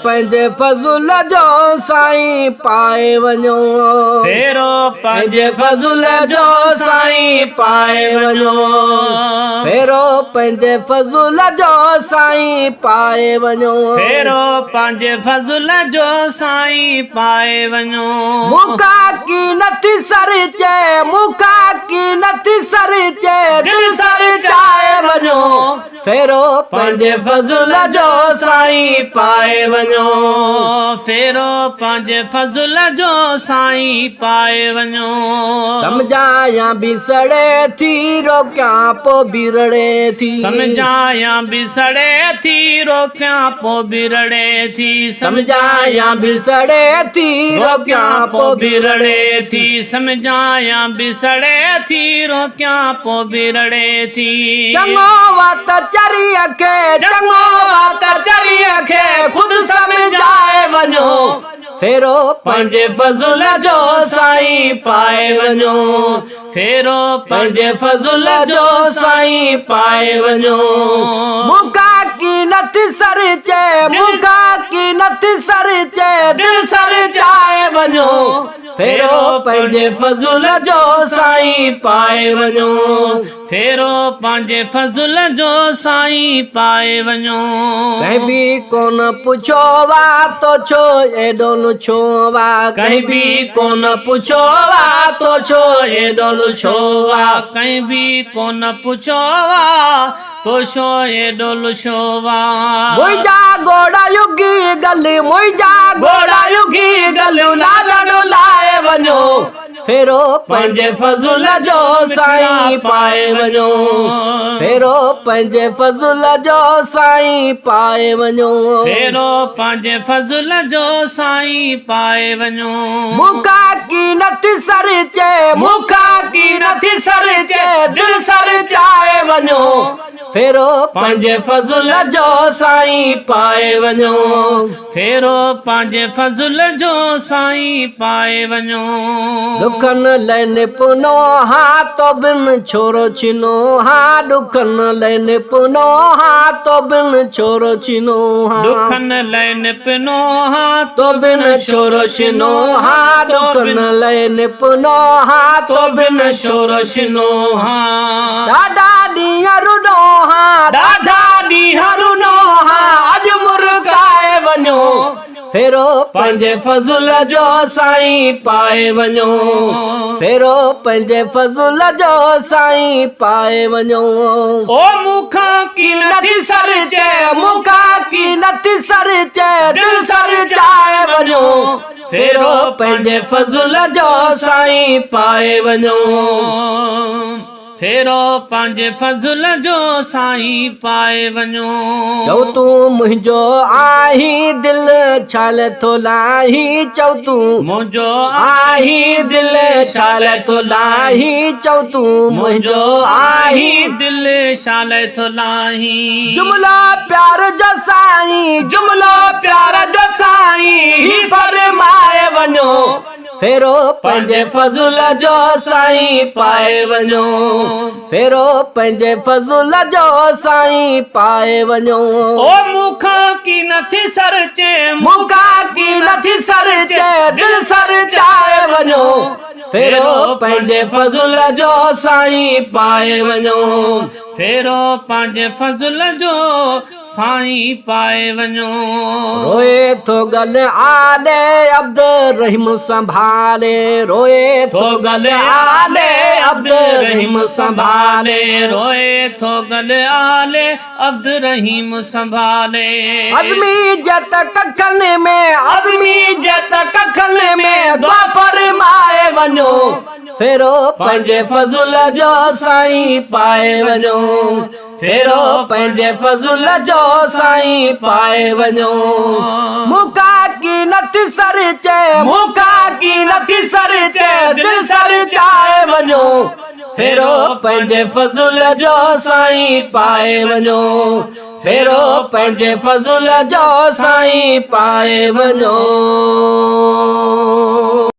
पंहिंजे फज़ुल जो साईं पाए वञो फेरो पंहिंजे फज़ुल जो साईं पाए वञो फेरो पंहिंजे फज़ुल जो साईं पाए वञो फेरो पंहिंजे फज़ुल जो साईं पाए वञो मुका की नथी सर चे मुका की नथी सर चे दिल सर चाहे वञो फेरो पंहिंजे फज़ुल जो साईं पाए वञो फेरो पंहिंजे फज़ुल जो साईं पाए वञो समझाया बिसड़े थी रोकियां पो बिरड़े थी समझाया बिसड़े थी रोकियां पो बिरड़े थी समझाया बिसड़े थी रोकियां पो बिरड़े थी समझाया बिसड़े थी रोकियां पो बिरड़े थी चङो वात चरी खे चङो वात चरी खे ख़ुदि समझाए वञो फेरो पंहिंजे फज़ुल जो साईं पाए वञो फेरो पंहिंजे फज़ुल जो साईं पाए वञो मुका की नथी सर चे मुका की नथी सर चे दिल सर चाहे वञो फेरो पंहिंजे फज़ुल जो साईं पाए वञो फेरो पंहिंजे फज़ुल जो साईं पाए वञो कंहिं बि कोन पुछो वा तो छो एॾो लुछो वा कंहिं बि कोन पुछो वा तो छो एॾो लुछो वा कंहिं बि कोन पुछो वा तो छो एॾो लुछो वा मुंहिंजा घोड़ा युगी गली मुंहिंजा घोड़ा युगी गलियूं लालण लाए वञो फेरो पंहिंजे फज़ुल जो साईं पाए वञो फेरो पंहिंजे फज़ुल जो साईं पाए वञो फेरो पंहिंजे फज़ुल जो साईं पाए वञो मुका की नथी सर चे मुका की नथी सर चे दिल सर चाहे वञो फेरो पंहिंजे फज़ुल जो साईं पाए वञो फेरो पंहिंजे फज़ुल जो साईं पाए वञो दुखन लैन पुनो हा तो बिन छोरो छिनो हा दुखन लैन पुनो हा तो बिन छोरो छिनो हा दुखन लैन पिनो हा तो बिन छोरो छिनो हा दुखन लैन पुनो हा तो बिन छोरो छिनो हा ॾाढा ॾींहं रुनो हा ॾाढा ॾींहं रुनो हा अॼु मुर्गाए वञो फेरो पंहिंजे फज़ुल जो साईं पाए वञो फेरो पंहिंजे फज़ुल जो साईं पाए वञो ओ मूंखां की नथी सर चे मुका की नथी सर चे दिल सर चाहे वञो फेरो पंहिंजे फज़ुल जो साईं पाए वञो फेरो पंहिंजे फज़ुल जो साईं पाए वञो चओ तूं मुंहिंजो आहीं दिल छाल थो लाही चओ तूं मुंहिंजो आहीं दिल छाल थो लाही चओ तूं मुंहिंजो आही दिल शाल थो लाही जुमिलो प्यार जो साईं जुमिलो प्यार जो साईं ही फरमाए वञो फेरो पंहिंजे फज़ुल जो साईं पाए वञो फेरो पंहिंजे फज़ुल जो साईं पाए वञो ओ मूंखां की नथी सर चे मुका की नथी सर चे दिल सर चाहे वञो फेरो पंहिंजे फज़ुल जो साईं पाए वञो फेरो पंहिंजे फज़ुल जो साईं पाए वञो रोए थो गल आले अब्द रहीम संभाले रोए थो गल आले अब्द रहीम संभाले रोए थो गल आले अब्द रहीम संभाले अज़मी जत कखन में अज़मी जत कखन में दुआ फरमाए वञो फेरो पंहिंजे फज़ुल जो साईं पाए वञो फेरो पंहिंजे फज़ुल जो साईं पाए वञो मुका की नथी सर चे मुका की नथी सर चे दिल सर चाहे वञो फेरो पंहिंजे फज़ुल जो साईं पाए वञो फेरो पंहिंजे फज़ुल जो साईं पाए वञो।